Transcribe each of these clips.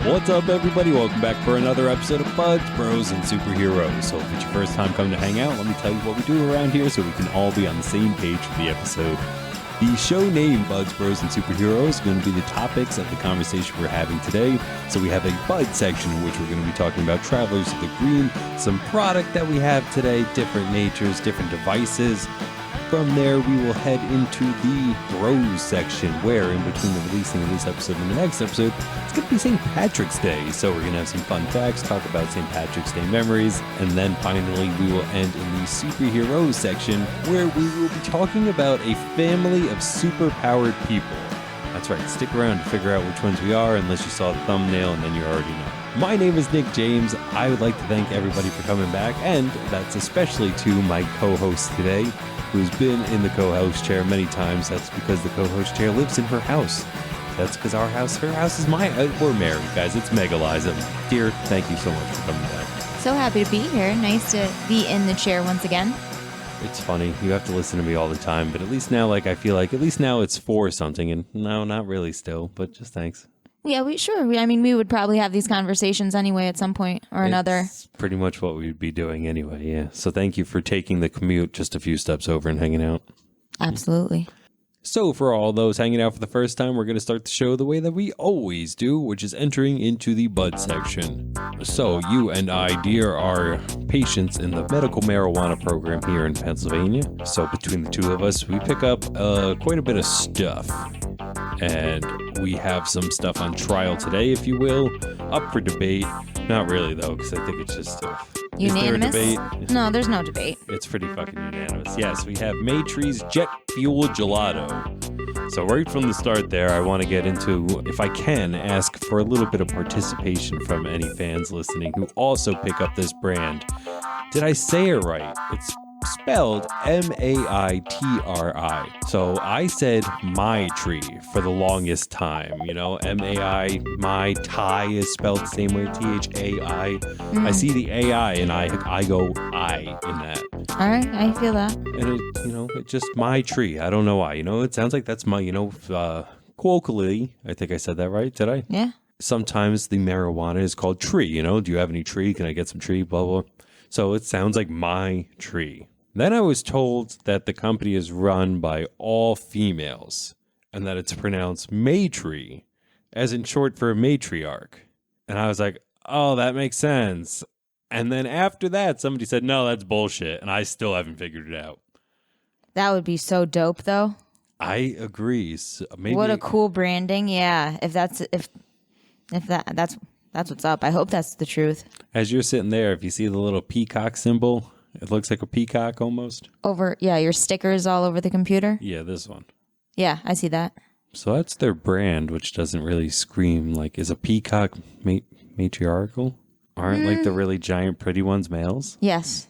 What's up, everybody? Welcome back for another episode of Buds, Bros, and Superheroes. So if it's your first time coming to hang out, let me tell you what we do around here so we can all be on the same page for the episode. The show name, Buds, Bros, and Superheroes, is going to be the topics of the conversation we're having today. So we have a Bud section in which we're going to be talking about Travelers of the Green, some product that we have today, different natures, different devices. From there, we will head into the Bros section, where in between the releasing of this episode and the next episode, it's going to be St. Patrick's Day. So we're going to have some fun facts, talk about St. Patrick's Day memories, and then finally we will end in the Superheroes section, where we will be talking about a family of super-powered people. That's right, stick around to figure out which ones we are, unless you saw the thumbnail and then you already know. My name is Nick James. I would like to thank everybody for coming back, and that's especially to my co-host today, who's been in the co-host chair many times. That's because the co-host chair lives in her house. That's because her house is mine. We're married, guys. It's MegEliza. Dear, thank you so much for coming back. So happy to be here. Nice to be in the chair once again. It's funny. You have to listen to me all the time, but at least now, I feel like at least now it's for something, and no, not really still, but just thanks. Yeah, we would probably have these conversations anyway at some point or another. It's pretty much what we'd be doing anyway, yeah. So thank you for taking the commute just a few steps over and hanging out. Absolutely. So for all those hanging out for the first time, we're going to start the show the way that we always do, which is entering into the Bud section. So you and I, dear, are patients in the medical marijuana program here in Pennsylvania. So between the two of us, we pick up quite a bit of stuff. And we have some stuff on trial today, if you will, up for debate. Not really, though, because I think it's just unanimous. Is there a debate? No, there's no debate. It's pretty fucking unanimous. Yes, we have Maytree's Jet Fuel Gelato. So right from the start there, I want to get into, if I can, ask for a little bit of participation from any fans listening who also pick up this brand. Did I say it right? It's spelled Maitri. So I said my tree for the longest time. You know, Mai, my tie is spelled the same way, Thai. I see the AI and I go I in that. All right, I feel that. And it's just my tree. I don't know why. It sounds like that's my, colloquially, I think I said that right. Did I? Yeah. Sometimes the marijuana is called tree. Do you have any tree? Can I get some tree? Blah, blah. So it sounds like my tree. Then I was told that the company is run by all females and that it's pronounced Maytree, as in short for matriarch. And I was like, oh, that makes sense. And then after that, somebody said, no, that's bullshit. And I still haven't figured it out. That would be so dope, though. I agree. So maybe what a cool branding. Yeah. If that's what's up. I hope that's the truth. As you're sitting there, if you see the little peacock symbol, it looks like a peacock almost. Your stickers all over the computer? Yeah, this one. Yeah, I see that. So that's their brand, which doesn't really scream is a peacock matriarchal? Aren't like the really giant pretty ones males? Yes.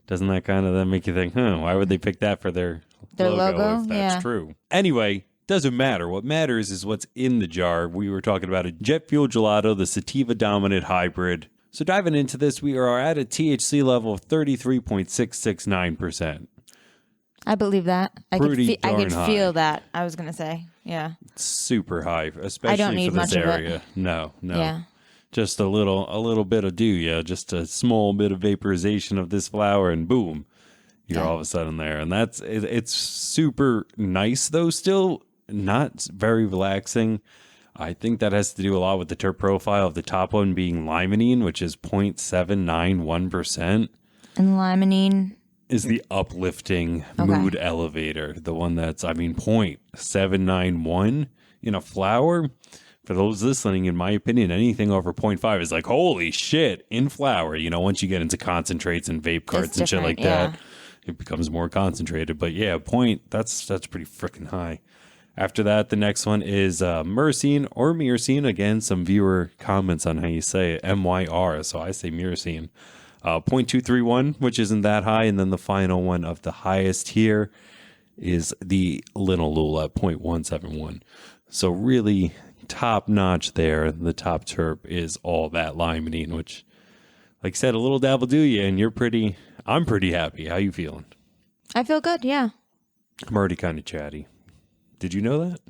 Doesn't that kind of then make you think, why would they pick that for their logo if that's true? Anyway, doesn't matter. What matters is what's in the jar. We were talking about a jet fuel gelato, the sativa dominant hybrid. So diving into this, we are at a THC level of 33.669%. I believe that. I could feel that. I was going to say, yeah. It's super high, especially for this area. No. Yeah. Just a little bit of just a small bit of vaporization of this flower, and boom, you're all of a sudden there. And it's super nice, though, still not very relaxing. I think that has to do a lot with the terp profile of the top one being limonene, which is 0.791%. And limonene is the uplifting mood elevator. The one that's, 0.791 in a flower. For those listening, in my opinion, anything over 0.5 is like, holy shit, in flower. Once you get into concentrates and vape carts and shit like that, it becomes more concentrated. But yeah, that's pretty freaking high. After that, the next one is myrcene or myrcene. Again, some viewer comments on how you say it, MYR. So I say myrcene. 0.231, which isn't that high. And then the final one of the highest here is the linalool at 0.171. So really top notch there. The top terp is all that limonene, which, like I said, a little dabble do you, and I'm pretty happy. How you feeling? I feel good, yeah. I'm already kind of chatty. Did you know that?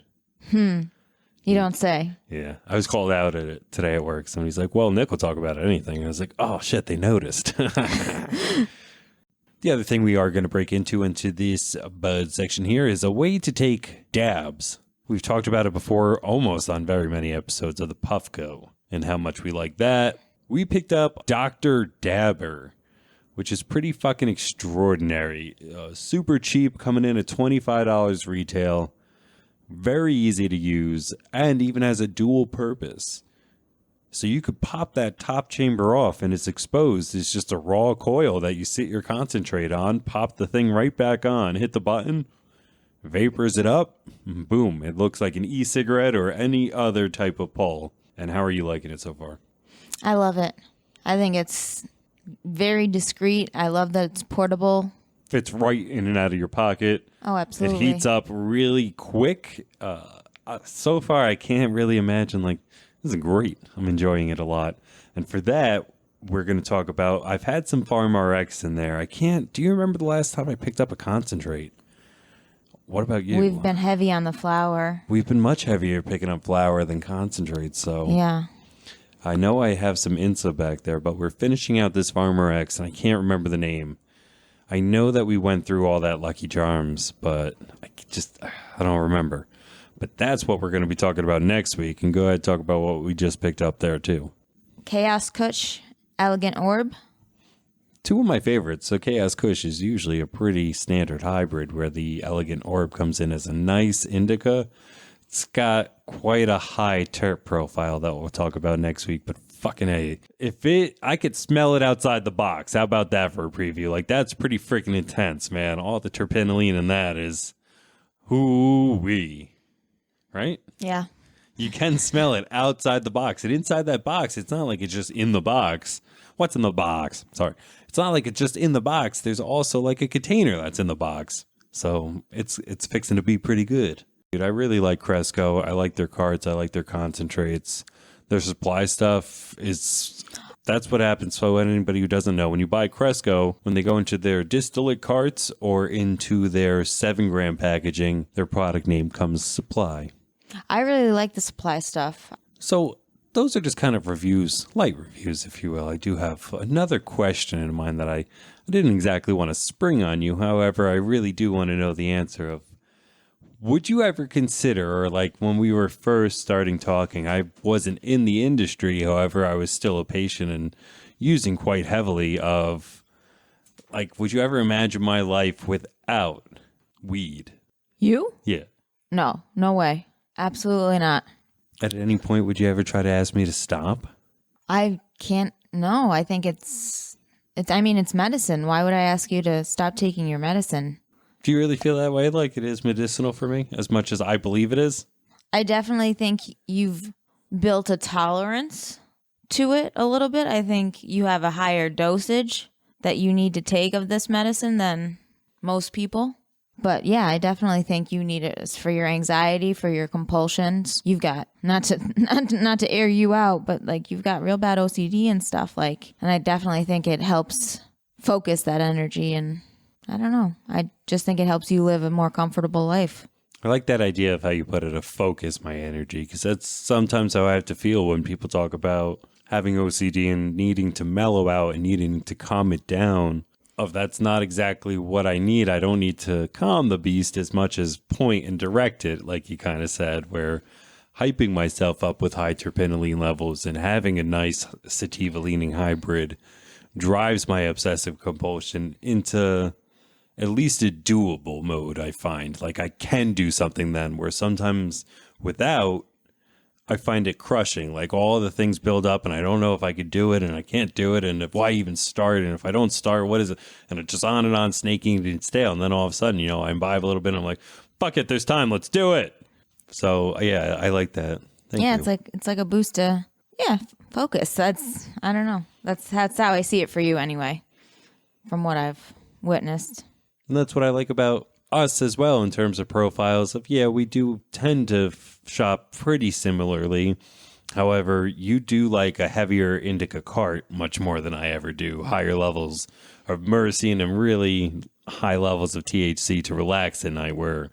You don't say. Yeah. I was called out at it today at work. Somebody's like, well, Nick will talk about anything. And I was like, oh, shit, they noticed. The other thing we are going to break into this bud section here is a way to take dabs. We've talked about it before almost on very many episodes of the Puffco and how much we like that. We picked up Dr. Dabber, which is pretty fucking extraordinary. Super cheap, coming in at $25 retail. Very easy to use, and even has a dual purpose. So you could pop that top chamber off and it's exposed. It's just a raw coil that you sit your concentrate on, pop the thing right back on, hit the button, vapors it up, boom. It looks like an e-cigarette or any other type of pull. And how are you liking it so far? I love it. I think it's very discreet. I love that it's portable. Fits right in and out of your pocket. Oh, absolutely. It heats up really quick. So far, I can't really imagine, like, this is great. I'm enjoying it a lot. And for that, we're going to talk about, I've had some Farm RX in there. Do you remember the last time I picked up a concentrate? What about you? We've been heavy on the flour. We've been much heavier picking up flour than concentrate, so. Yeah. I know I have some Insa back there, but we're finishing out this Farm RX, and I can't remember the name. I know that we went through all that Lucky Charms, but I don't remember. But that's what we're going to be talking about next week. And go ahead and talk about what we just picked up there, too. Chaos Kush, Elegant Orb. Two of my favorites. So Chaos Kush is usually a pretty standard hybrid where the Elegant Orb comes in as a nice indica. It's got quite a high terp profile that we'll talk about next week, but fucking A. I could smell it outside the box. How about that for a preview? Like, that's pretty freaking intense, man. All the terpenoline in that is hoo-wee. Right? Yeah. You can smell it outside the box. And inside that box, it's not like it's just in the box. What's in the box? Sorry. It's not like it's just in the box. There's also like a container that's in the box. So it's fixing to be pretty good. Dude, I really like Cresco. I like their carts. I like their concentrates. Their supply stuff that's what happens. So anybody who doesn't know, when you buy Cresco, when they go into their distillate carts or into their 7-gram packaging, their product name comes Supply. I really like the supply stuff. So those are just kind of reviews, light reviews, if you will. I do have another question in mind that I didn't exactly want to spring on you. However, I really do want to know the answer of, would you ever consider, or like when we were first starting talking, I wasn't in the industry, however, I was still a patient and using quite heavily of, like, would you ever imagine my life without weed? You? Yeah. No way. Absolutely not. At any point, would you ever try to ask me to stop? I can't. No, I think it's medicine. Why would I ask you to stop taking your medicine? Do you really feel that way? Like it is medicinal for me as much as I believe it is? I definitely think you've built a tolerance to it a little bit. I think you have a higher dosage that you need to take of this medicine than most people. But yeah, I definitely think you need it for your anxiety, for your compulsions. You've got not to air you out, but like you've got real bad OCD and stuff like, and I definitely think it helps focus that energy. And I don't know. I just think it helps you live a more comfortable life. I like that idea of how you put it, to focus my energy, because that's sometimes how I have to feel when people talk about having OCD and needing to mellow out and needing to calm it down. That's not exactly what I need. I don't need to calm the beast as much as point and direct it, like you kind of said, where hyping myself up with high terpenoline levels and having a nice sativa-leaning hybrid drives my obsessive compulsion into at least a doable mode, I find. Like I can do something then, where sometimes without, I find it crushing. Like all the things build up and I don't know if I could do it and I can't do it. And why even start? And if I don't start, what is it? And it's just on and on, snaking and stale. And then all of a sudden, I imbibe a little bit and I'm like, fuck it, there's time. Let's do it. So yeah, I like that. Thank you. It's like a boost to, focus. I don't know. That's how I see it for you anyway, from what I've witnessed. And that's what I like about us as well in terms of profiles of, we do tend to shop pretty similarly. However, you do like a heavier indica cart much more than I ever do. Higher levels of myrcene and really high levels of THC to relax at night, where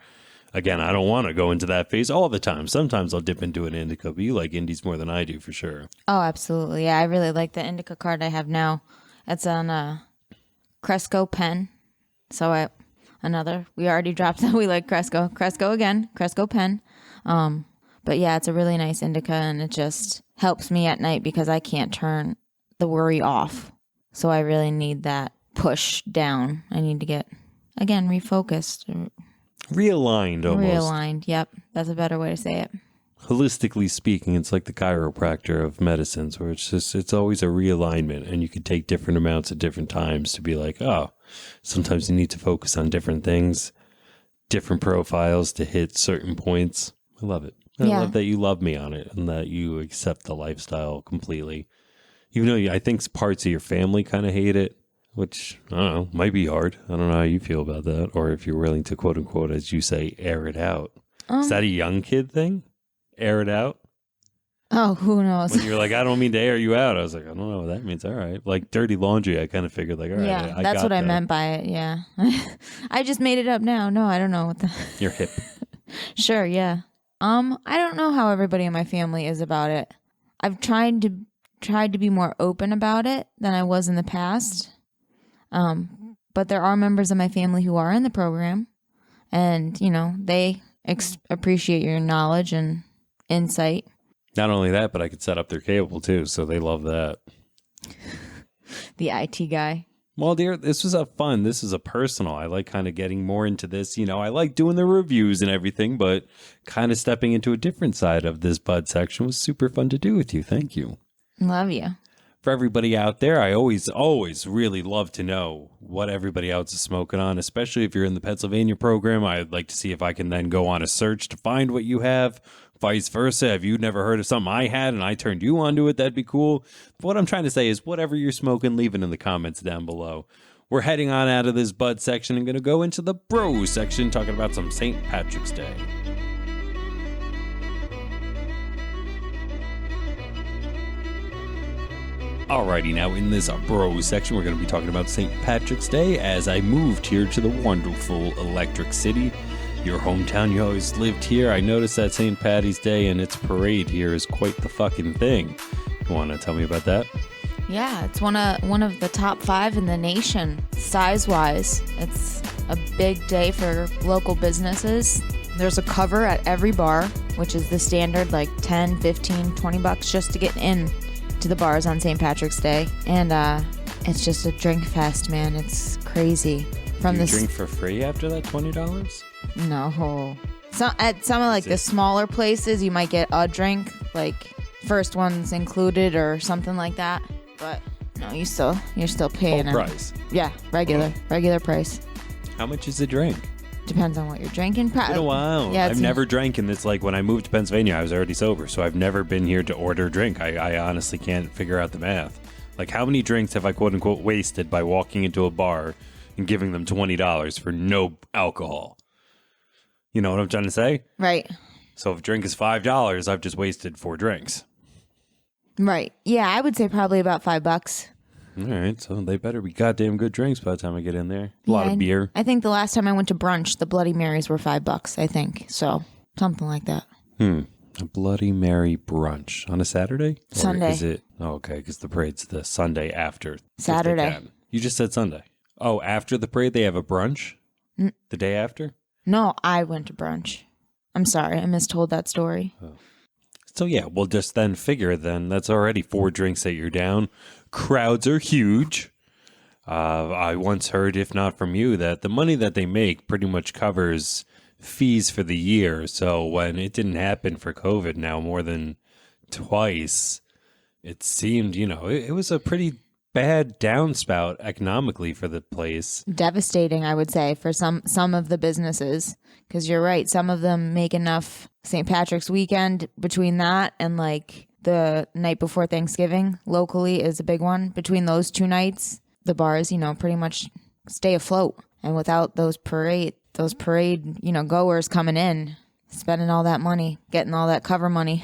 Again, I don't want to go into that phase all the time. Sometimes I'll dip into an indica, but you like indies more than I do for sure. Oh, absolutely. Yeah, I really like the indica card I have now. It's on a Cresco pen. So we already dropped that. We like Cresco. Cresco again. Cresco pen. But yeah, it's a really nice indica, and it just helps me at night because I can't turn the worry off. So I really need that push down. I need to get, again, refocused. Realigned almost. Realigned, yep. That's a better way to say it. Holistically speaking, it's like the chiropractor of medicines, where it's always a realignment, and you could take different amounts at different times to be like, oh, sometimes you need to focus on different things, different profiles to hit certain points. I love it. I love that you love me on it and that you accept the lifestyle completely. Even though I think parts of your family kind of hate it, which, I don't know, might be hard. I don't know how you feel about that, or if you're willing to, quote unquote, as you say, air it out. Is that a young kid thing? Air it out? Oh, who knows? When you're like, I don't mean to air you out. I was like, I don't know what that means. All right. Like dirty laundry, I kind of figured like, all right. Yeah, that's what I meant by it. Yeah. I just made it up now. No, I don't know what the... You're hip. Sure, yeah. I don't know how everybody in my family is about it. I've tried to be more open about it than I was in the past. But there are members of my family who are in the program, and, you know, they appreciate your knowledge and insight. Not only that, but I could set up their cable too, so they love that. The IT guy. Well, dear, this was fun. This is a personal. I like kind of getting more into this. You know, I like doing the reviews and everything, but kind of stepping into a different side of this bud section was super fun to do with you. Thank you. Love you. For everybody out there, I always really love to know what everybody else is smoking on, especially if you're in the Pennsylvania program. I'd like to see if I can then go on a search to find what you have. Vice versa. If you'd never heard of something I had and I turned you onto it, that'd be cool. But what I'm trying to say is whatever you're smoking, leave it in the comments down below. We're heading on out of this bud section and going to go into the bro section, talking about some St. Patrick's Day. Alrighty, now in this bro section, we're going to be talking about St. Patrick's Day as I moved here to the wonderful Electric City. Your hometown, you always lived here. I noticed that St. Patty's Day and its parade here is quite the fucking thing. You want to tell me about that? Yeah, it's one of the top 5 in the nation, size-wise. It's a big day for local businesses. There's a cover at every bar, which is the standard, like 10, 15, 20 bucks just to get in to the bars on St. Patrick's Day. And it's just a drink fest, man. It's crazy. Do you drink for free after that $20? No. So at some of like the smaller places, you might get a drink, like first one's included or something like that. But no, you're still paying full price. Yeah, regular price. How much is a drink? Depends on what you're drinking. It's been a while. Yeah, I've never drank, and it's like when I moved to Pennsylvania, I was already sober, so I've never been here to order a drink. I honestly can't figure out the math. Like, how many drinks have I quote unquote wasted by walking into a bar and giving them $20 for no alcohol? You know what I'm trying to say? Right. So if a drink is $5, I've just wasted 4 drinks. Right. Yeah, I would say probably about $5. All right, so they better be goddamn good drinks by the time I get in there. A lot of beer. I think the last time I went to brunch, the Bloody Marys were $5, I think. So, something like that. A Bloody Mary brunch on a Saturday? Sunday. Or is it? Oh, okay, because the parade's the Sunday after. Saturday. You just said Sunday. Oh, after the parade, they have a brunch? The day after? No, I went to brunch. I'm sorry, I mistold that story. Oh. So yeah, we'll just then figure then that's already 4 drinks that you're down. Crowds are huge. I once heard, if not from you, that the money that they make pretty much covers fees for the year. So when it didn't happen for COVID now more than twice, it seemed, it was a pretty bad downspout economically for the place. Devastating, I would say, for some of the businesses. Because you're right, some of them make enough St. Patrick's weekend between that and like the night before Thanksgiving locally is a big one. Between those 2 nights, the bars, pretty much stay afloat. And without those parade, goers coming in, spending all that money, getting all that cover money.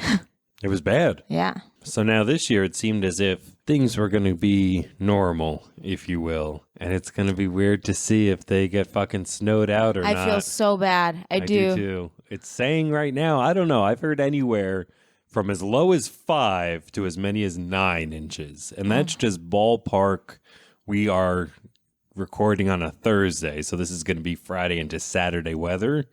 It was bad. Yeah. So now this year it seemed as if things were going to be normal, if you will. And it's going to be weird to see if they get fucking snowed out or not. I feel so bad. I do too. It's saying right now, I don't know. I've heard anywhere from as low as 5 to as many as 9 inches. And that's just ballpark. We are recording on a Thursday. So this is going to be Friday into Saturday weather.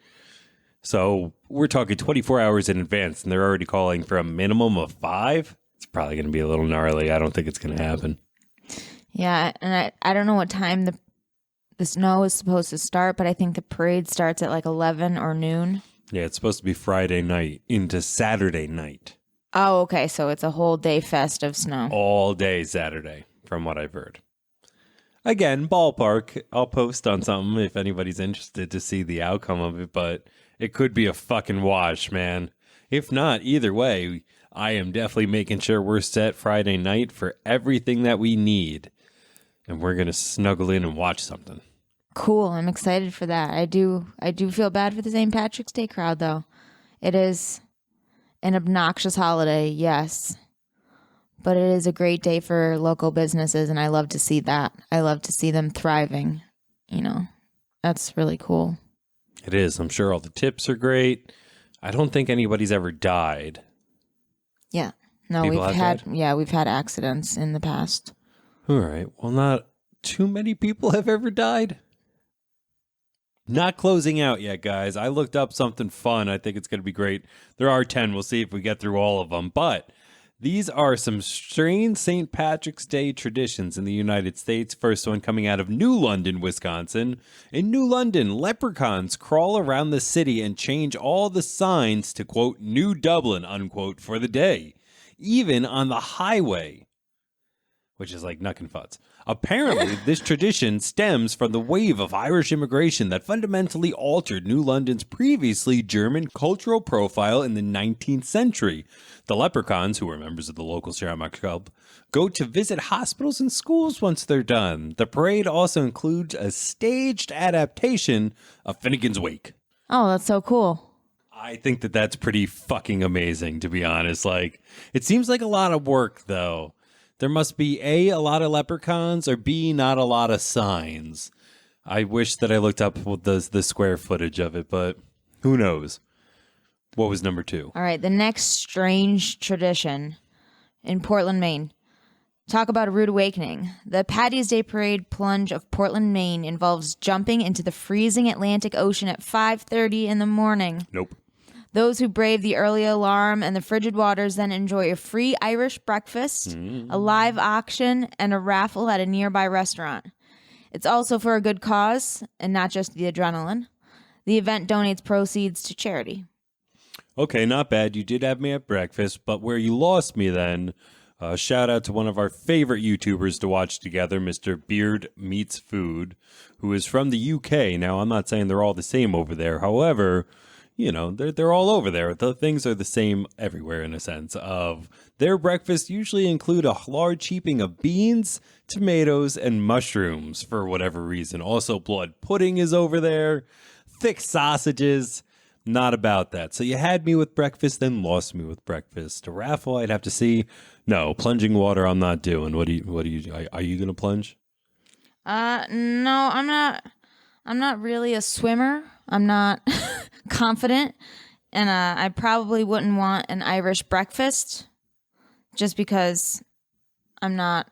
So we're talking 24 hours in advance, and they're already calling for a minimum of 5. It's probably going to be a little gnarly. I don't think it's going to happen. Yeah, and I don't know what time the snow is supposed to start, but I think the parade starts at like 11 or noon. Yeah, it's supposed to be Friday night into Saturday night. Oh, okay, so it's a whole day fest of snow. All day Saturday, from what I've heard. Again, ballpark. I'll post on something if anybody's interested to see the outcome of it, but it could be a fucking wash, man. If not, either way, I am definitely making sure we're set Friday night for everything that we need. And we're going to snuggle in and watch something. Cool. I'm excited for that. I do feel bad for the St. Patrick's Day crowd, though. It is an obnoxious holiday, yes. But it is a great day for local businesses, and I love to see that. I love to see them thriving. You know, that's really cool. It is. I'm sure all the tips are great. I don't think anybody's ever died. Yeah. No, People we've have we've had accidents in the past. All right. Well, not too many people have ever died. Not closing out yet, guys. I looked up something fun. I think it's going to be great. There are 10. We'll see if we get through all of them. But these are some strange St. Patrick's Day traditions in the United States. First one coming out of New London, Wisconsin. In New London, leprechauns crawl around the city and change all the signs to, quote, New Dublin, unquote, for the day. Even on the highway. Which is like knuckin' futz. Apparently, this tradition stems from the wave of Irish immigration that fundamentally altered New London's previously German cultural profile in the 19th century. The leprechauns, who were members of the local Shamrock Club, go to visit hospitals and schools once they're done. The parade also includes a staged adaptation of Finnegan's Wake. Oh, that's so cool. I think that that's pretty fucking amazing, to be honest. Like, it seems like a lot of work, though. There must be A, a lot of leprechauns, or B, not a lot of signs. I wish that I looked up the square footage of it, but who knows? What was number 2? All right, the next strange tradition in Portland, Maine. Talk about a rude awakening. The Patty's Day Parade plunge of Portland, Maine involves jumping into the freezing Atlantic Ocean at 5:30 in the morning. Nope. Those who brave the early alarm and the frigid waters then enjoy a free Irish breakfast, a live auction, and a raffle at a nearby restaurant. It's also for a good cause, and not just the adrenaline. The event donates proceeds to charity. Okay, not bad. You did have me at breakfast, but where you lost me then, shout out to one of our favorite YouTubers to watch together, Mr. Beard Meets Food, who is from the UK. Now, I'm not saying they're all the same over there. However, you know, they're all over there. The things are the same everywhere in a sense of their breakfast usually include a large heaping of beans, tomatoes, and mushrooms for whatever reason. Also, blood pudding is over there. Thick sausages. Not about that. So you had me with breakfast, then lost me with breakfast. A raffle, I'd have to see. No, plunging water, I'm not doing. Are you going to plunge? No, I'm not. I'm not really a swimmer. I'm not confident, and I probably wouldn't want an Irish breakfast just because I'm a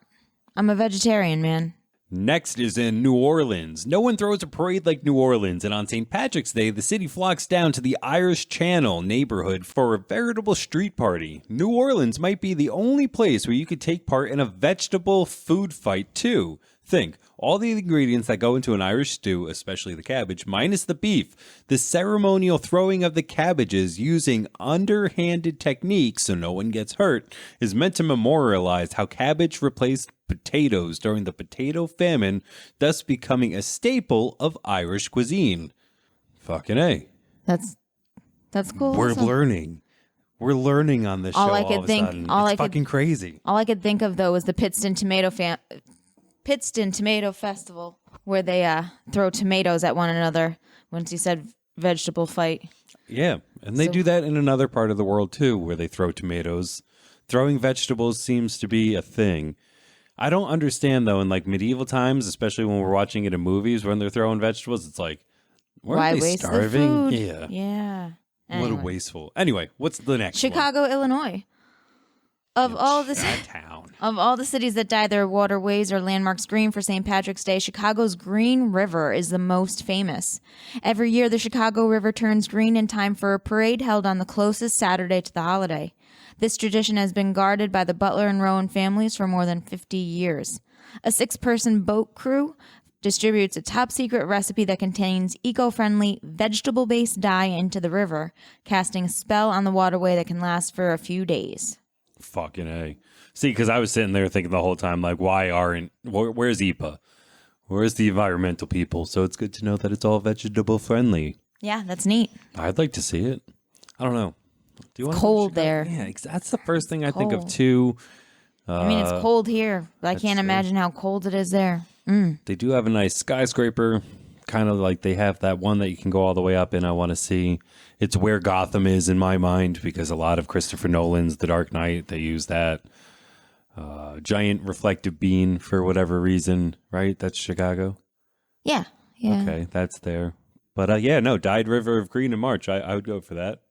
vegetarian, man. Next is in New Orleans. No one throws a parade like New Orleans, and on St. Patrick's Day, the city flocks down to the Irish Channel neighborhood for a veritable street party. New Orleans might be the only place where you could take part in a vegetable food fight, too. Think, all the ingredients that go into an Irish stew, especially the cabbage, minus the beef. The ceremonial throwing of the cabbages using underhanded techniques so no one gets hurt is meant to memorialize how cabbage replaced potatoes during the potato famine, thus becoming a staple of Irish cuisine. Fucking A. That's cool. We're learning. We're learning on this show all of a sudden. It's fucking crazy. All I could think of, though, was the Pittston Tomato Festival, where they throw tomatoes at one another. Once you said vegetable fight. Yeah, and they do that in another part of the world, too, where they throw tomatoes. Throwing vegetables seems to be a thing. I don't understand, though, in like medieval times, especially when we're watching it in movies when they're throwing vegetables, it's like, Why weren't they waste the starving? food? Yeah. Yeah. What a Anyway. wasteful. Anyway, what's the next Chicago, Illinois. Of all the town. Of all the cities that dye their waterways or landmarks green for St. Patrick's Day, Chicago's Green River is the most famous. Every year, the Chicago River turns green in time for a parade held on the closest Saturday to the holiday. This tradition has been guarded by the Butler and Rowan families for more than 50 years. A 6-person boat crew distributes a top-secret recipe that contains eco-friendly, vegetable-based dye into the river, casting a spell on the waterway that can last for a few days. Fucking A. See, because I was sitting there thinking the whole time, like, where's EPA? Where's the environmental people? So it's good to know that it's all vegetable friendly. Yeah, that's neat. I'd like to see it. I don't know. Do you want Cold there. Yeah, that's the first thing I think of too. I mean, it's cold here, but I can't imagine how cold it is there. They do have a nice skyscraper, kind of like they have that one that you can go all the way up in. I want to see. It's where Gotham is in my mind because a lot of Christopher Nolan's The Dark Knight, they use that giant reflective beam for whatever reason, right? That's Chicago. Yeah. Okay, that's there. But Dyed River of Green in March. I would go for that.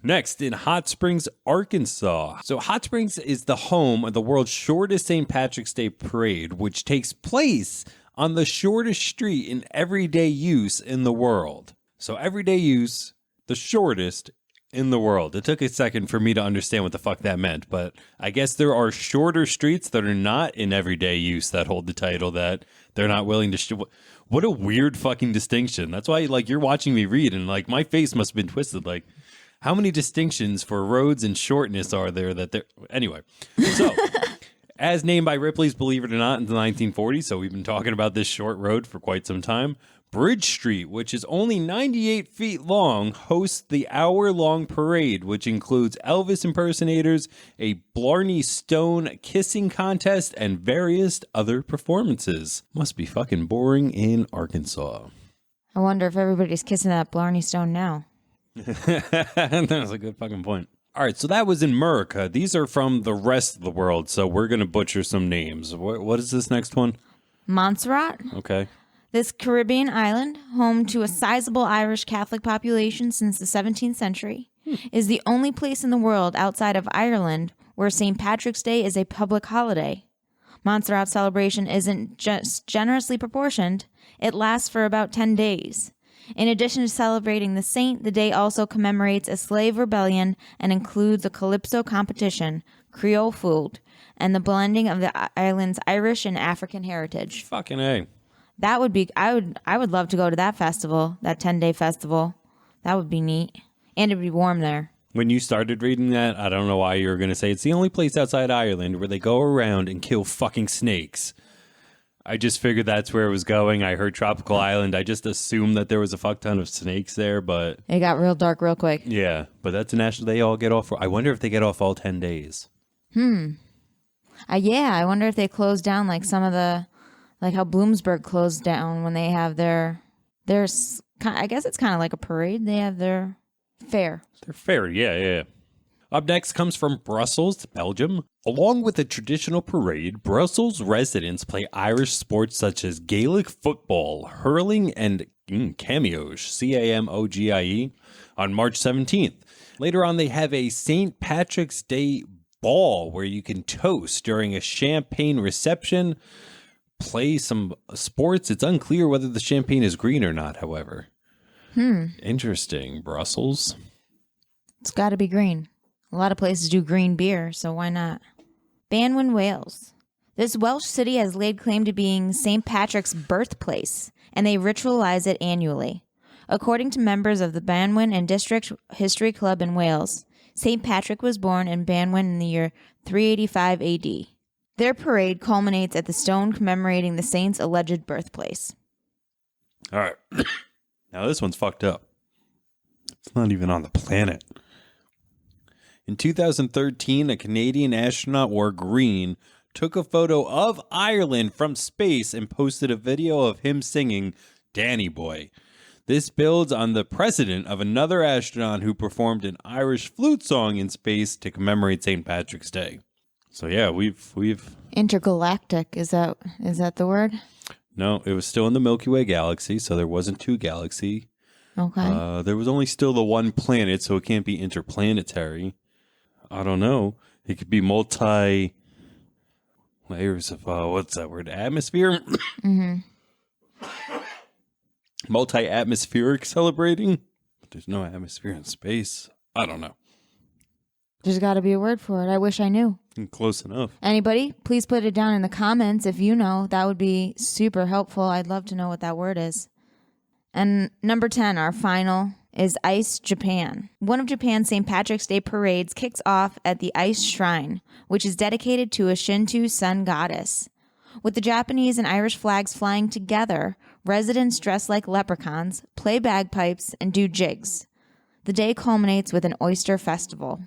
Next, in Hot Springs, Arkansas. So Hot Springs is the home of the world's shortest St. Patrick's Day parade, which takes place on the shortest street in everyday use in the world. So everyday use, the shortest in the world. It took a second for me to understand what the fuck that meant, but I guess there are shorter streets that are not in everyday use that hold the title that they're not willing to What a weird fucking distinction. That's why, like, you're watching me read and, like, my face must have been twisted. Like, how many distinctions for roads and shortness are there that they're... Anyway, so... As named by Ripley's Believe It or Not in the 1940s, so we've been talking about this short road for quite some time. Bridge Street, which is only 98 feet long, hosts the hour-long parade, which includes Elvis impersonators, a Blarney Stone kissing contest, and various other performances. Must be fucking boring in Arkansas. I wonder if everybody's kissing that Blarney Stone now. That's a good fucking point. All right, so that was in America. These are from the rest of the world, so we're going to butcher some names. What is this next one? Montserrat. Okay. This Caribbean island, home to a sizable Irish Catholic population since the 17th century, is the only place in the world outside of Ireland where St. Patrick's Day is a public holiday. Montserrat's celebration isn't just generously proportioned, it lasts for about 10 days. In addition to celebrating the saint, the day also commemorates a slave rebellion and includes a calypso competition, Creole food, and the blending of the island's Irish and African heritage. Fucking A. That would be, I would love to go to that festival, that 10-day festival. That would be neat. And it'd be warm there. When you started reading that, I don't know why you were going to say it's the only place outside Ireland where they go around and kill fucking snakes. I just figured that's where it was going. I heard tropical island. I just assumed that there was a fuck ton of snakes there, but... It got real dark real quick. Yeah, but that's a national... They all get off... I wonder if they get off all 10 days. Yeah, I wonder if they close down like some of the... Like how Bloomsburg closed down when they have their... I guess it's kind of like a parade. They have their fair. Their fair, yeah. Up next comes from Brussels, Belgium. Along with the traditional parade, Brussels residents play Irish sports such as Gaelic football, hurling, and camogie, C-A-M-O-G-I-E, on March 17th. Later on, they have a St. Patrick's Day ball where you can toast during a champagne reception, play some sports. It's unclear whether the champagne is green or not, however. Interesting. Brussels. It's got to be green. A lot of places do green beer, so why not? Banwin, Wales. This Welsh city has laid claim to being St. Patrick's birthplace, and they ritualize it annually. According to members of the Banwin and District History Club in Wales, St. Patrick was born in Banwin in the year 385 AD. Their parade culminates at the stone commemorating the saint's alleged birthplace. All right. Now this one's fucked up. It's not even on the planet. In 2013, a Canadian astronaut wore green, took a photo of Ireland from space, and posted a video of him singing Danny Boy. This builds on the precedent of another astronaut who performed an Irish flute song in space to commemorate St. Patrick's Day. So yeah, we've Intergalactic, is that the word? no, it was still in the Milky Way galaxy, so there wasn't 2 galaxy. Okay. There was only still the 1 planet, so it can't be interplanetary. I don't know. It could be multi layers of what's that word? Atmosphere. Mm-hmm. Multi-atmospheric celebrating. But there's no atmosphere in space. I don't know. There's got to be a word for it. I wish I knew. Close enough. Anybody, please put it down in the comments if you know. That would be super helpful. I'd love to know what that word is. And number 10, our final, is Ice Japan. One of Japan's St. Patrick's Day parades kicks off at the Ice Shrine, which is dedicated to a Shinto sun goddess. With the Japanese and Irish flags flying together, residents dress like leprechauns, play bagpipes, and do jigs. The day culminates with an oyster festival.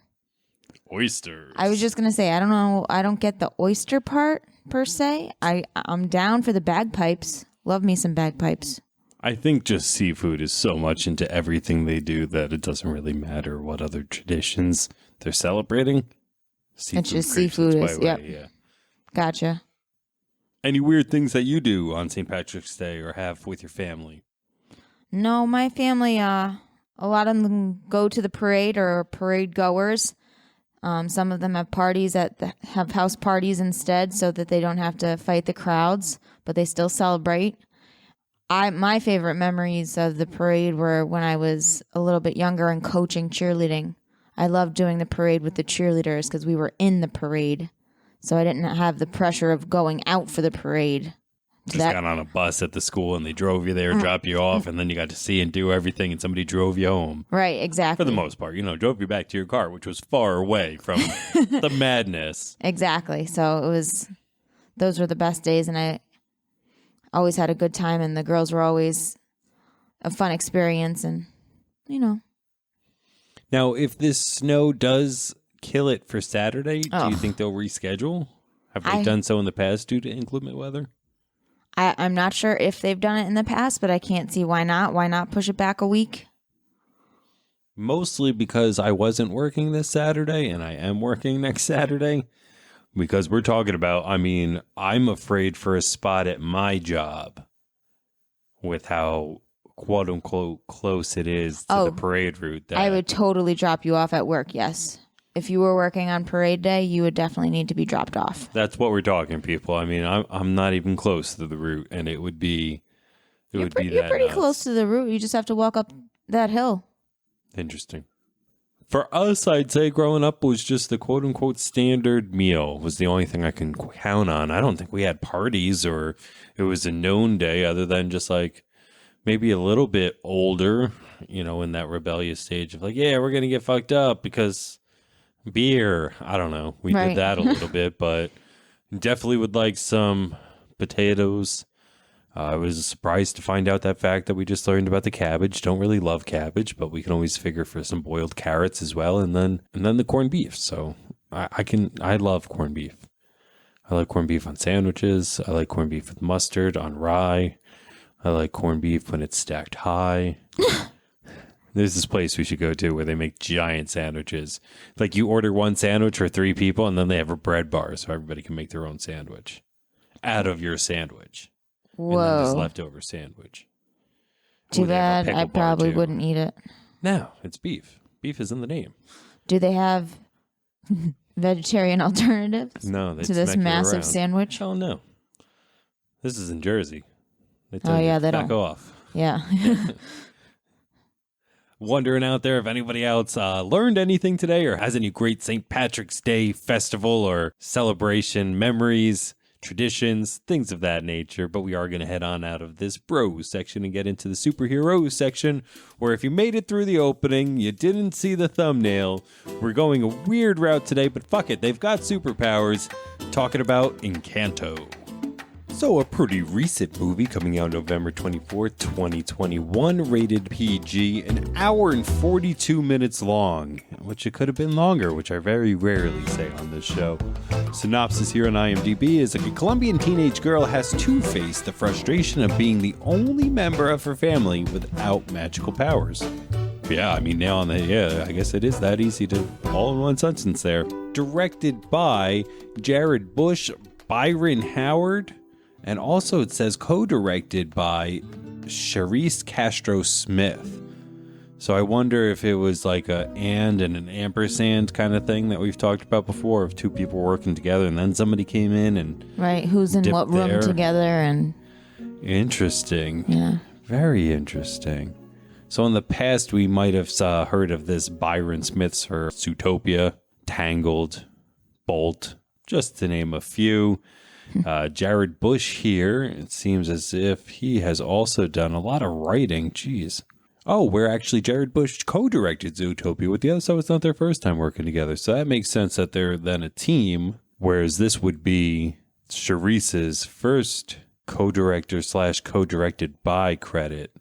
Oysters. I was just going to say, I don't know. I don't get the oyster part per se. I'm down for the bagpipes. Love me some bagpipes. I think just seafood is so much into everything they do that it doesn't really matter what other traditions they're celebrating. It's just seafood is, yep. Yeah. Gotcha. Any weird things that you do on St. Patrick's Day or have with your family? No, my family, a lot of them go to the parade or are parade goers. Some of them have parties have house parties instead so that they don't have to fight the crowds, but they still celebrate. My favorite memories of the parade were when I was a little bit younger and coaching cheerleading. I loved doing the parade with the cheerleaders because we were in the parade. So I didn't have the pressure of going out for the parade. Just got on a bus at the school and they drove you there, dropped you off, and then you got to see and do everything and somebody drove you home. Right, exactly. For the most part, drove you back to your car, which was far away from the madness. Exactly. So those were the best days, and I always had a good time, and the girls were always a fun experience, and, Now, if this snow does kill it for Saturday, do you think they'll reschedule? Have they done so in the past due to inclement weather? I'm not sure if they've done it in the past, but I can't see why not. Why not push it back a week? Mostly because I wasn't working this Saturday, and I am working next Saturday. Because we're talking about, I'm afraid for a spot at my job with how quote unquote close it is to the parade route. I would totally drop you off at work, yes. If you were working on parade day, you would definitely need to be dropped off. That's what we're talking, people. I'm not even close to the route, and it would be You're pretty close to the route. You just have to walk up that hill. Interesting. For us, I'd say growing up was just the quote-unquote standard meal was the only thing I can count on. I don't think we had parties or it was a known day other than just like maybe a little bit older, in that rebellious stage of like, yeah, we're going to get fucked up because beer. I don't know. We did that a little bit, but definitely would like some potatoes. I was surprised to find out that fact that we just learned about the cabbage. Don't really love cabbage, but we can always figure for some boiled carrots as well, and then the corned beef. So I love corned beef. I like corned beef on sandwiches. I like corned beef with mustard on rye. I like corned beef when it's stacked high. There's this place we should go to where they make giant sandwiches. Like you order one sandwich for 3 people, and then they have a bread bar so everybody can make their own sandwich out of your sandwich. Whoa. And then this leftover sandwich. Too bad. I probably wouldn't eat it. No, it's beef. Beef is in the name. Do they have vegetarian alternatives to this massive sandwich? Oh, no. This is in Jersey. They don't. Back off. Yeah. Wondering out there if anybody else learned anything today or has any great St. Patrick's Day festival or celebration memories, traditions, things of that nature. But we are going to head on out of this bros section and get into the superheroes section, where if you made it through the opening, you didn't see the thumbnail, we're going a weird route today, but fuck it, they've got superpowers. Talking about Encanto. So, a pretty recent movie coming out November 24th, 2021, rated PG, an hour and 42 minutes long, which it could have been longer, which I very rarely say on this show. Synopsis here on IMDb is like a Colombian teenage girl has to face the frustration of being the only member of her family without magical powers. Yeah, I mean, now on the, yeah, I guess it is that easy to all in one sentence there. Directed by Jared Bush, Byron Howard, and also it says co-directed by Charisse Castro Smith. So I wonder if it was like a and an ampersand kind of thing that we've talked about before, of two people working together and then somebody came in and right, who's in what room there. together and interesting. yeah. Very interesting. So in the past, we might have heard of this Byron Smith's her Zootopia, Tangled, Bolt, just to name a few. Jared Bush here, it seems as if he has also done a lot of writing. Jeez. Oh, where actually Jared Bush co-directed Zootopia with the other, so it's not their first time working together. So that makes sense that they're then a team, whereas this would be Charisse's first co-director / co-directed by credit.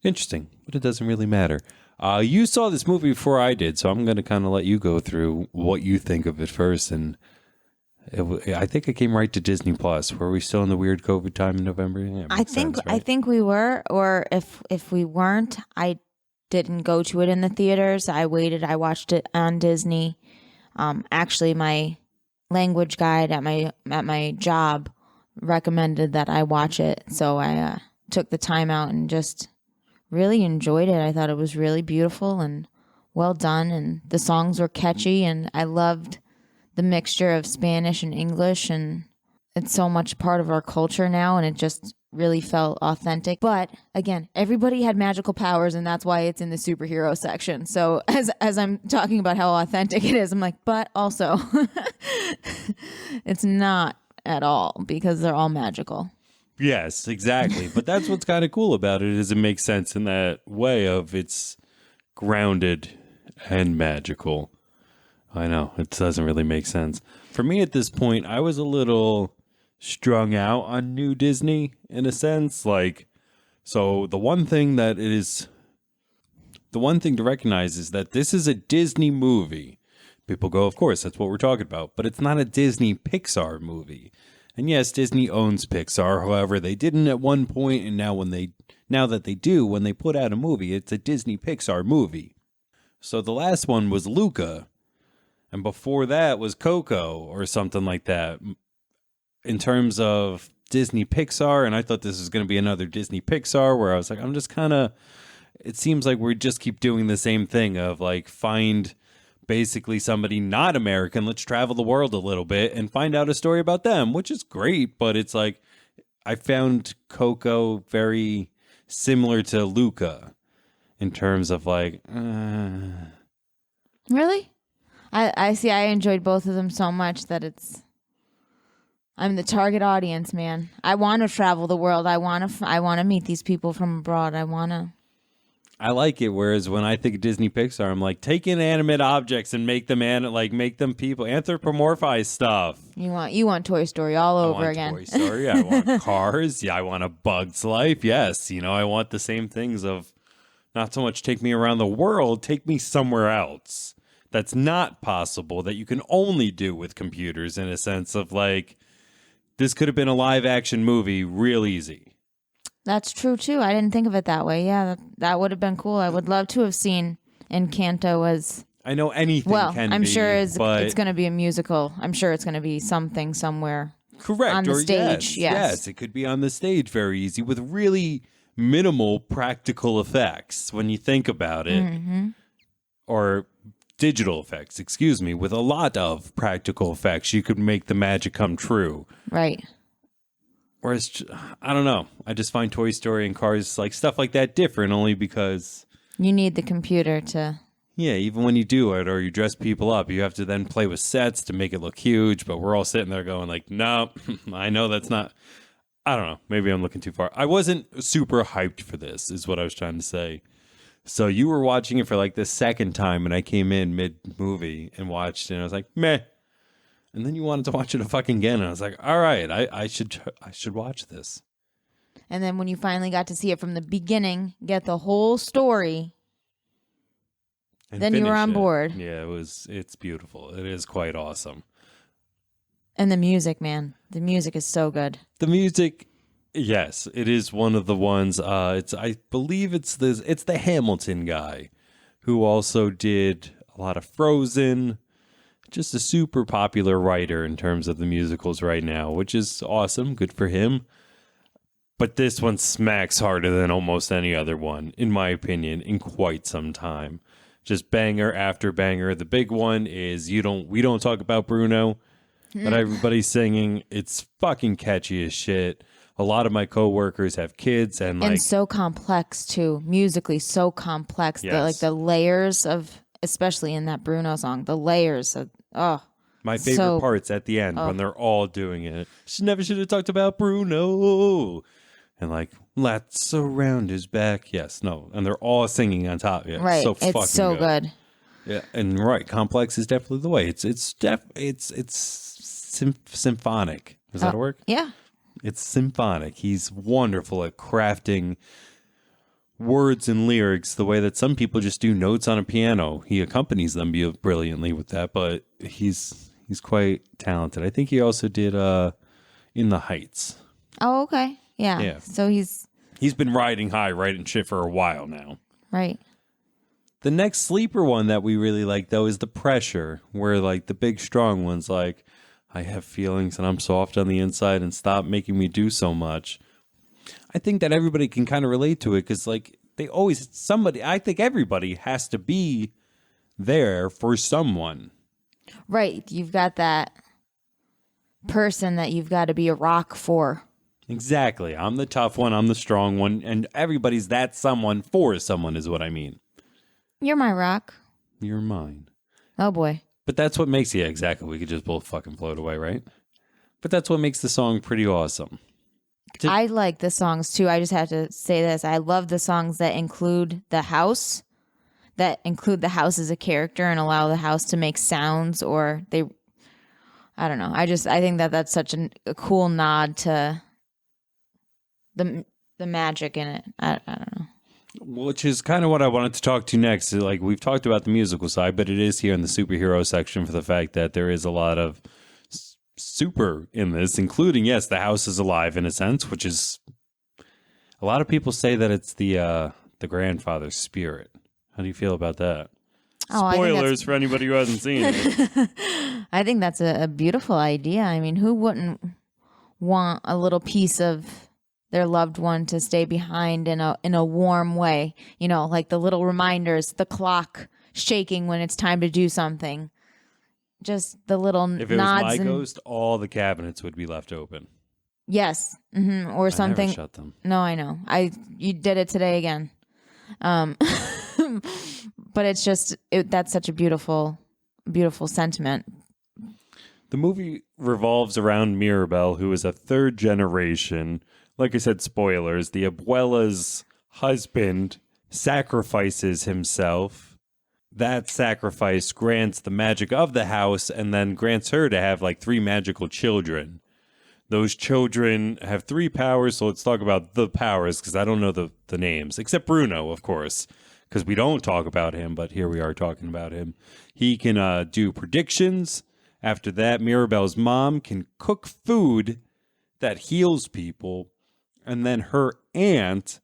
Interesting, but it doesn't really matter. You saw this movie before I did, so I'm going to kind of let you go through what you think of it first. And I think it came right to Disney Plus. Were we still in the weird COVID time in November? Yeah, I think we were, or if we weren't, I didn't go to it in the theaters. I waited. I watched it on Disney. Actually, my language guide at my job recommended that I watch it, so I took the time out and just really enjoyed it. I thought it was really beautiful and well done, and the songs were catchy, and I loved the mixture of Spanish and English, and it's so much part of our culture now, and it just really felt authentic. But again, everybody had magical powers, and that's why it's in the superhero section. So as I'm talking about how authentic it is, I'm like, but also it's not at all, because they're all magical. Yes, exactly. But that's what's kind of cool about it, is it makes sense in that way of it's grounded and magical. I know, it doesn't really make sense. For me at this point, I was a little strung out on New Disney in a sense. Like, so the one thing to recognize is that this is a Disney movie. People go, of course, that's what we're talking about. But it's not a Disney Pixar movie. And yes, Disney owns Pixar. However, they didn't at one point, and now that they do, when they put out a movie, it's a Disney Pixar movie. So the last one was Luca, and before that was Coco or something like that. In terms of Disney Pixar, and I thought this was going to be another Disney Pixar, where I was like, I'm just kind of, it seems like we just keep doing the same thing of like find basically somebody not American, let's travel the world a little bit and find out a story about them, which is great. But it's like, I found Coco very similar to Luca in terms of like, Really? I see. I enjoyed both of them so much that I'm the target audience, man. I want to travel the world. I want to meet these people from abroad. I like it. Whereas when I think of Disney Pixar, I'm like, take inanimate objects and make them make them people, anthropomorphize stuff. You want Toy Story all over again. Toy Story. I want Cars. Yeah, I want A Bug's Life. Yes, I want the same things of not so much take me around the world, take me somewhere else. That's not possible, that you can only do with computers, in a sense of like, this could have been a live action movie real easy. That's true, too. I didn't think of it that way. Yeah, that would have been cool. I would love to have seen Encanto as... I know anything can I'm be, sure it's going to be a musical. I'm sure it's going to be something somewhere. Correct. On the stage, yes, it could be on the stage very easy with really minimal practical effects when you think about it. Mm-hmm. Or digital effects, excuse me. With a lot of practical effects, you could make the magic come true. Right. Whereas, I don't know. I just find Toy Story and Cars, like stuff like that, different only because... You need the computer to... Yeah, even when you do it or you dress people up, you have to then play with sets to make it look huge, but we're all sitting there going like, no, I know that's not... I don't know. Maybe I'm looking too far. I wasn't super hyped for this, is what I was trying to say. So you were watching it for like the second time, and I came in mid-movie and watched it, and I was like, meh. And then you wanted to watch it again, and I was like, all right, I should watch this. And then when you finally got to see it from the beginning, get the whole story, and then you were on board. Yeah, it's beautiful. It is quite awesome. And the music, man. The music is so good. The music Yes, it is one of the ones. I believe it's the Hamilton guy who also did a lot of Frozen. Just a super popular writer in terms of the musicals right now, which is awesome. Good for him. But this one smacks harder than almost any other one, in my opinion, in quite some time. Just banger after banger. The big one is we don't talk about Bruno, that everybody's singing. It's fucking catchy as shit. A lot of my coworkers have kids and so complex too, musically so complex. Yes. The layers of, especially in that Bruno song, the layers of my favorite parts at the end when they're all doing it. She never should have talked about Bruno. And let's around his back. Yes, no. And they're all singing on top. Yeah, right. So fucking it's so good. Yeah, and right, complex is definitely the way. It's symphonic. Does that work? Yeah. It's symphonic. He's wonderful at crafting words and lyrics the way that some people just do notes on a piano. He accompanies them brilliantly with that, but he's quite talented. I think he also did In the Heights. Oh, okay. Yeah. So he's been riding high, writing shit for a while now. Right. The next sleeper one that we really like, though, is The Pressure, where the big strong one's I have feelings and I'm soft on the inside and stop making me do so much. I think that everybody can kind of relate to it because I think everybody has to be there for someone. Right. You've got that person that you've got to be a rock for. Exactly. I'm the tough one. I'm the strong one. And everybody's that someone for someone is what I mean. You're my rock. You're mine. Oh, boy. But that's what makes, exactly. We could just both fucking float away, right? But that's what makes the song pretty awesome. I like the songs, too. I just have to say this. I love the songs that include the house, as a character and allow the house to make sounds I don't know. I think that that's such a cool nod to the magic in it. I don't know. Which is kind of what I wanted to talk to next. We've talked about the musical side, but it is here in the superhero section for the fact that there is a lot of super in this, including, yes, the house is alive in a sense, which is a lot of people say that it's the grandfather's spirit. How do you feel about that? Spoilers for anybody who hasn't seen it. I think that's a beautiful idea. I mean, who wouldn't want a little piece of their loved one to stay behind in a warm way? Like the little reminders, the clock shaking when it's time to do something. Just the little nods. If it was my ghost, all the cabinets would be left open. Yes. Mm-hmm. Or something. I never shut them. No, I know. You did it today again. But it's just, that's such a beautiful, beautiful sentiment. The movie revolves around Mirabel, who is a third generation. Like I said, spoilers. The abuela's husband sacrifices himself. That sacrifice grants the magic of the house and then grants her to have 3 magical children. Those children have 3 powers, so let's talk about the powers, because I don't know the names, except Bruno, of course, because we don't talk about him, but here we are talking about him. He can do predictions. After that, Mirabel's mom can cook food that heals people, and then her aunt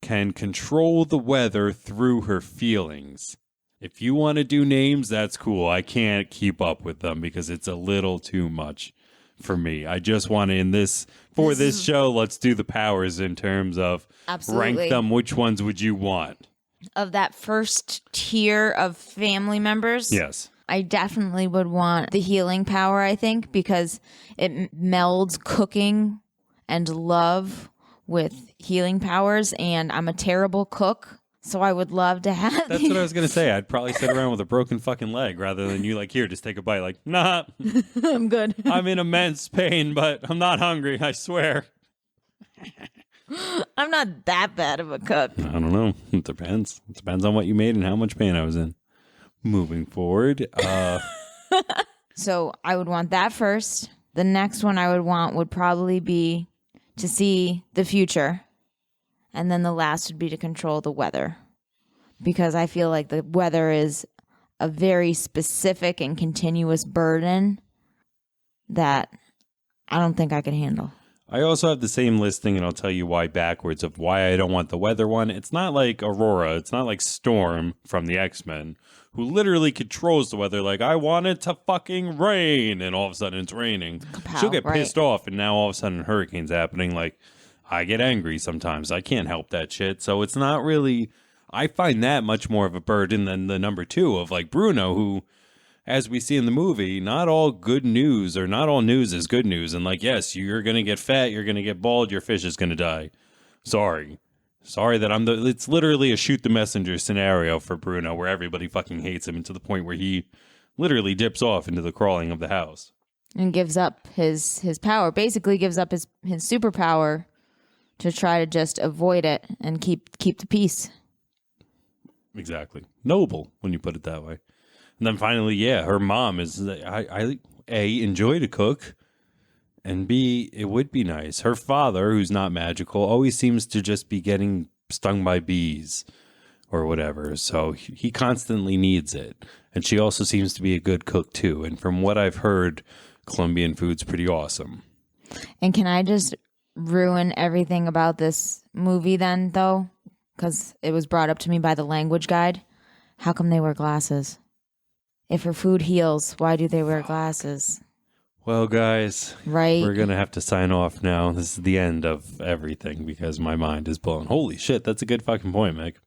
can control the weather through her feelings. If you want to do names, that's cool. I can't keep up with them because it's a little too much for me. I just want to, this show, let's do the powers in terms of rank them. Which ones would you want? Of that first tier of family members? Yes. I definitely would want the healing power, I think, because it melds cooking and love with healing powers, and I'm a terrible cook. So I would love to have. That's what I was going to say. I'd probably sit around with a broken fucking leg rather than you here, just take a bite. Nah. I'm good. I'm in immense pain, but I'm not hungry, I swear. I'm not that bad of a cook. I don't know. It depends. It depends on what you made and how much pain I was in. Moving forward. So I would want that first. The next one I would want would probably be to see the future. And then the last would be to control the weather, because I feel like the weather is a very specific and continuous burden that I don't think I can handle. I also have the same listing, and I'll tell you why backwards of why I don't want the weather one. It's not like Aurora. It's not like Storm from the X-Men, who literally controls the weather. Like, I want it to fucking rain, and all of a sudden it's raining. Kapow, She'll get right. pissed off, and now all of a sudden hurricane's happening. Like, I get angry sometimes. I can't help that shit. So it's not really... I find that much more of a burden than the number 2 of, like, Bruno, who... As we see in the movie, not all good news or not all news is good news. And like, yes, you're going to get fat, you're going to get bald, your fish is going to die. Sorry that it's literally a shoot the messenger scenario for Bruno where everybody fucking hates him, and to the point where he literally dips off into the crawling of the house. And gives up his power, basically gives up his superpower to try to just avoid it and keep the peace. Exactly. Noble when you put it that way. And then finally, yeah, her mom is, I A, enjoy to cook, and B, it would be nice. Her father, who's not magical, always seems to just be getting stung by bees or whatever. So he constantly needs it. And she also seems to be a good cook, too. And from what I've heard, Colombian food's pretty awesome. And can I just ruin everything about this movie then, though? Because it was brought up to me by the language guide. How come they wear glasses? If her food heals, why do they wear glasses? Well, guys, right? We're going to have to sign off now. This is the end of everything because my mind is blown. Holy shit, that's a good fucking point, Meg.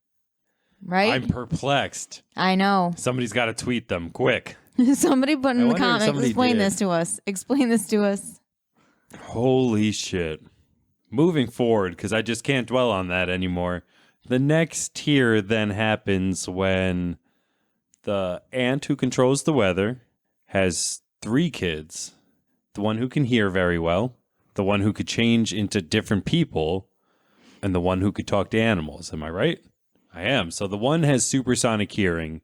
Right? I'm perplexed. I know. Somebody's got to tweet them quick. Somebody put in the comments, explain this to us. Explain this to us. Holy shit. Moving forward, because I just can't dwell on that anymore. The next tier then happens when... The aunt who controls the weather has 3 kids. The one who can hear very well, the one who could change into different people, and the one who could talk to animals. Am I right? I am. So the one has supersonic hearing.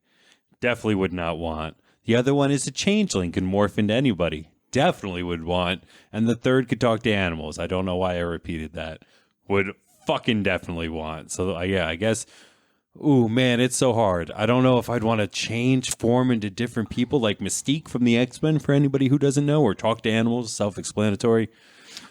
Definitely would not want. The other one is a changeling, can morph into anybody. Definitely would want. And the third could talk to animals. I don't know why I repeated that. Would fucking definitely want. So yeah, I guess... Ooh, man, it's so hard. I don't know if I'd want to change form into different people like Mystique from the X-Men for anybody who doesn't know, or talk to animals, self-explanatory.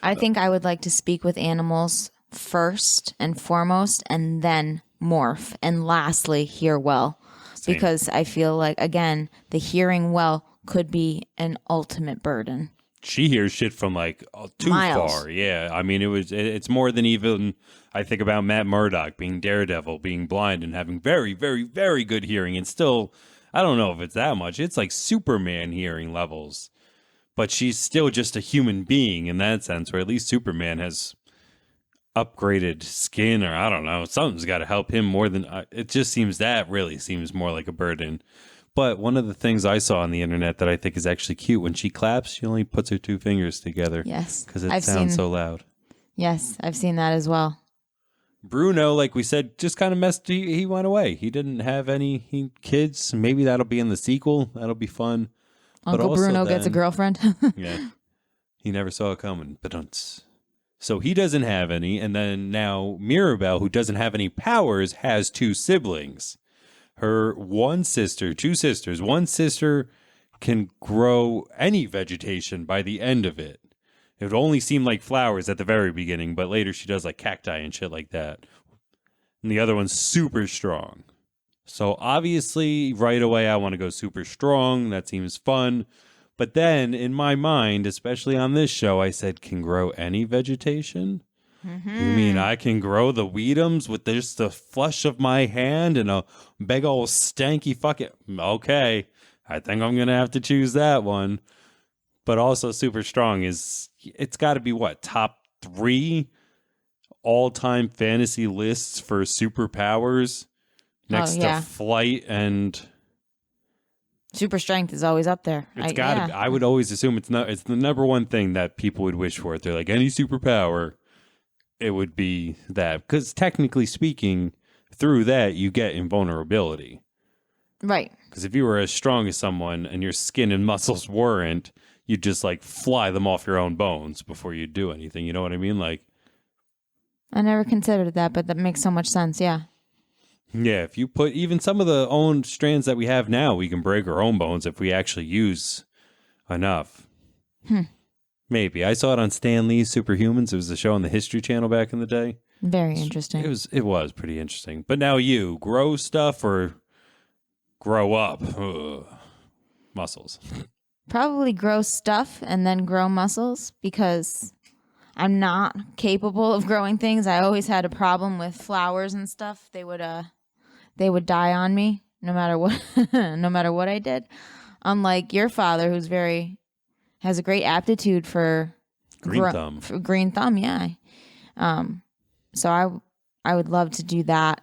I think I would like to speak with animals first and foremost, and then morph, and lastly, hear well. Same. Because I feel like, again, the hearing well could be an ultimate burden. She hears shit from like too Miles. far. Yeah, I mean, it's more than even... I think about Matt Murdock being Daredevil, being blind and having very, very, very good hearing. And still, I don't know if it's that much. It's like Superman hearing levels. But she's still just a human being in that sense, or at least Superman has upgraded skin, or I don't know. Something's got to help him more than... it just seems that really seems more like a burden. But one of the things I saw on the internet that I think is actually cute, when she claps, she only puts her 2 fingers together. Yes. Because it sounds so loud. Yes, I've seen that as well. Bruno, like we said, just kind of messed. He went away. He didn't have any kids. Maybe that'll be in the sequel. That'll be fun. Uncle Bruno gets a girlfriend. Yeah. He never saw it coming. But so he doesn't have any. And then now Mirabelle, who doesn't have any powers, has 2 siblings. Her two sisters. One sister can grow any vegetation by the end of it. It would only seem like flowers at the very beginning, but later she does like cacti and shit like that. And the other one's super strong. So obviously, right away, I want to go super strong. That seems fun. But then, in my mind, especially on this show, I said, can grow any vegetation? Mm-hmm. You mean I can grow the Weedums with just the flush of my hand and a big old stanky fucking... Okay, I think I'm going to have to choose that one. But also super strong is... It's got to be, what, top 3 all-time fantasy lists for superpowers? Next to flight and... Super strength is always up there. It's got to be. I would always assume it's the number one thing that people would wish for. If they're like, any superpower, it would be that. Because technically speaking, through that, you get invulnerability. Right. Because if you were as strong as someone and your skin and muscles weren't, you'd just like fly them off your own bones before you do anything. You know what I mean? Like, I never considered that, but that makes so much sense. Yeah. Yeah, if you put even some of the own strands that we have now, we can break our own bones if we actually use enough. Maybe. I saw it on Stan Lee's Superhumans. It was a show on the History Channel back in the day. Very interesting. It was pretty interesting. But now you, grow stuff or grow up? Ugh. Muscles. Probably grow stuff and then grow muscles because I'm not capable of growing things. I always had a problem with flowers and stuff. They would die on me no matter what no matter what I did. Unlike your father, who's has a great aptitude for green thumb. For green thumb, yeah. So I would love to do that.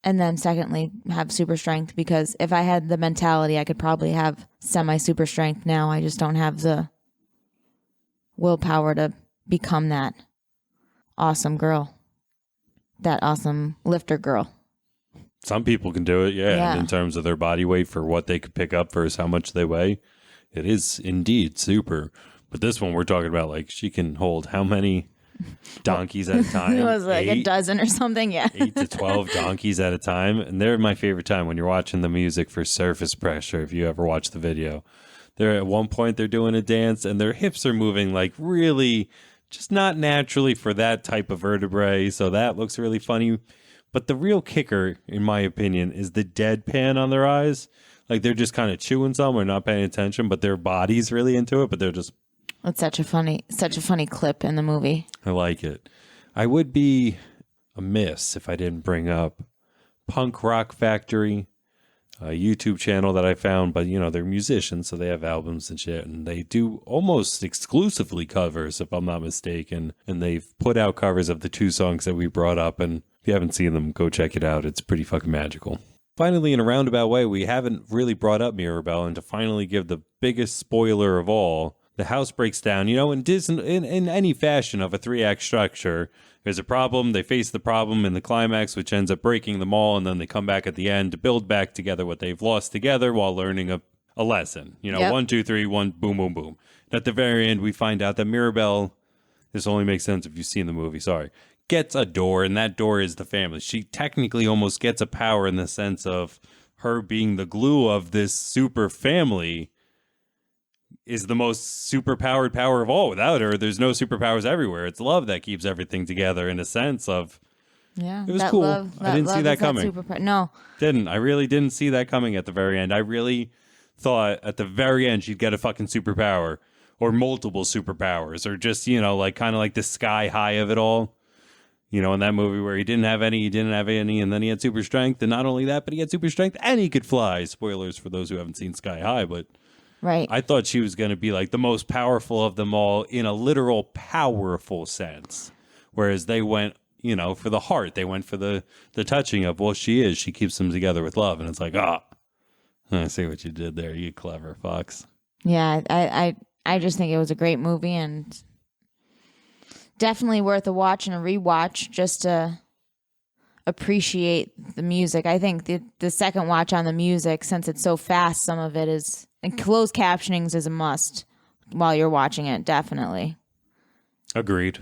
And then secondly, have super strength, because if I had the mentality, I could probably have semi-super strength now. I just don't have the willpower to become that awesome girl, that awesome lifter girl. Some people can do it, yeah. And in terms of their body weight for what they could pick up versus how much they weigh, it is indeed super. But this one we're talking about, like, she can hold how many donkeys at a time? It was like 8, a dozen or something, yeah. 8 to 12 donkeys at a time. And they're my favorite time when you're watching the music for surface pressure, if you ever watch the video. They're at one point they're doing a dance and their hips are moving like really just not naturally for that type of vertebrae. So that looks really funny. But the real kicker, in my opinion, is the deadpan on their eyes. Like they're just kind of chewing some or not paying attention, but their body's really into it, but they're just... It's such a funny clip in the movie. I like it. I would be amiss if I didn't bring up Punk Rock Factory, a YouTube channel that I found, but you know, they're musicians, so they have albums and shit, and they do almost exclusively covers, if I'm not mistaken, and they've put out covers of the 2 songs that we brought up, and if you haven't seen them, go check it out. It's pretty fucking magical. Finally, in a roundabout way, we haven't really brought up Mirabelle, and to finally give the biggest spoiler of all, the house breaks down. You know, in any fashion of a 3-act structure, there's a problem, they face the problem in the climax, which ends up breaking them all, and then they come back at the end to build back together what they've lost together while learning a lesson. You know, 1, 2, 3, 1, boom, boom, boom. And at the very end, we find out that Mirabelle, this only makes sense if you've seen the movie, sorry, gets a door, and that door is the family. She technically almost gets a power in the sense of her being the glue of this super family is the most superpowered power of all. Without her, there's no superpowers everywhere. It's love that keeps everything together in a sense of... Yeah, it was cool. I didn't see that coming. No. I really didn't see that coming at the very end. I really thought at the very end she'd get a fucking superpower or multiple superpowers or just, you know, like kind of like the sky high of it all. You know, in that movie where he didn't have any, and then he had super strength. And not only that, but he had super strength and he could fly. Spoilers for those who haven't seen Sky High, but... Right. I thought she was going to be like the most powerful of them all in a literal powerful sense. Whereas they went, you know, for the heart. They went for the touching of, well, she keeps them together with love. And it's like, I see what you did there. You clever fox. Yeah, I just think it was a great movie and definitely worth a watch and a rewatch just to appreciate the music. I think the second watch on the music, since it's so fast, some of it is... And closed captionings is a must while you're watching it, definitely. Agreed.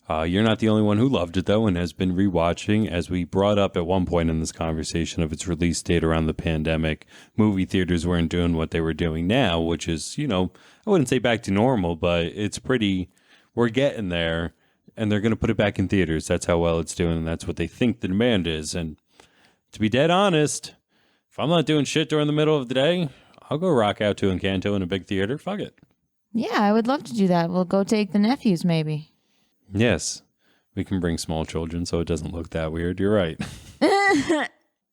You're not the only one who loved it, though, and has been rewatching. As we brought up at one point in this conversation of its release date around the pandemic, movie theaters weren't doing what they were doing now, which is, you know, I wouldn't say back to normal, but it's pretty, we're getting there, and they're going to put it back in theaters. That's how well it's doing, and that's what they think the demand is. And to be dead honest, if I'm not doing shit during the middle of the day... I'll go rock out to Encanto in a big theater. Fuck it. Yeah, I would love to do that. We'll go take the nephews, maybe. Yes. We can bring small children so it doesn't look that weird. You're right.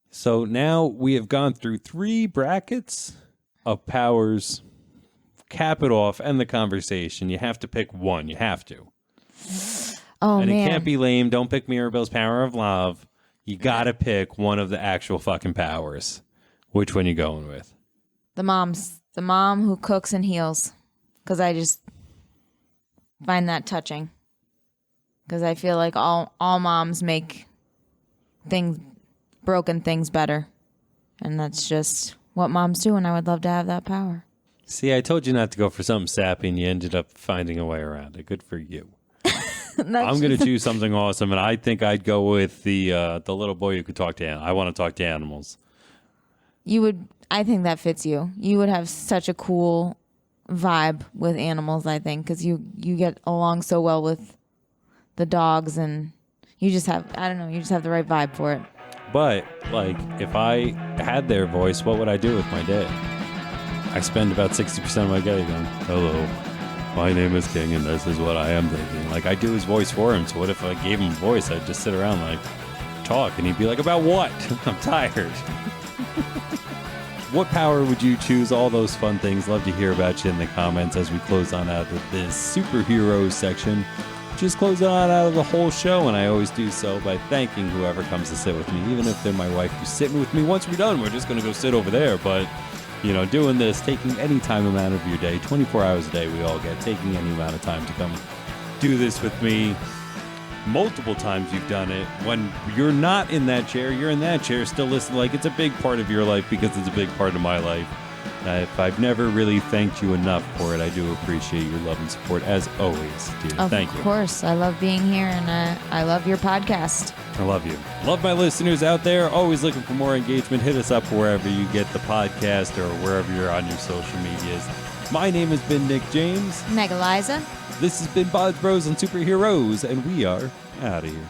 So now we have gone through 3 brackets of powers. Cap it off, end the conversation. You have to pick one. You have to. Oh, and man. It can't be lame. Don't pick Mirabelle's power of love. You got to pick one of the actual fucking powers. Which one you going with? The mom who cooks and heals, because I just find that touching. Because I feel like all moms make broken things better, and that's just what moms do. And I would love to have that power. See, I told you not to go for something sappy, and you ended up finding a way around it. Good for you. I'm going to choose something awesome, and I think I'd go with the little boy who could talk to animals. I want to talk to animals. You would. I think that fits you. You would have such a cool vibe with animals, I think, because you get along so well with the dogs, and you just have, I don't know, you just have the right vibe for it. But, like, if I had their voice, what would I do with my day? I spend about 60% of my day going, hello, my name is King, and this is what I am thinking. Like, I do his voice for him, so what if I gave him a voice? I'd just sit around, like, talk, and he'd be like, about what? I'm tired. What power would you choose? All those fun things. Love to hear about you in the comments as we close on out of this superheroes section. Just closing on out of the whole show, and I always do so by thanking whoever comes to sit with me, even if they're my wife who's sitting with me. Once we're done, we're just going to go sit over there, but, you know, doing this, taking any time amount of your day, 24 hours a day we all get, taking any amount of time to come do this with me. Multiple times you've done it. When you're not in that chair, you're in that chair, still listening. Like, it's a big part of your life because it's a big part of my life. If I've never really thanked you enough for it, I do appreciate your love and support as always, dear. Thank you. Of course. I love being here, and I love your podcast. I love you. Love my listeners out there. Always looking for more engagement. Hit us up wherever you get the podcast or wherever you're on your social medias. My name has been Nick James. MegEliza. This has been Buds, Bros, and Superheroes, and we are out of here.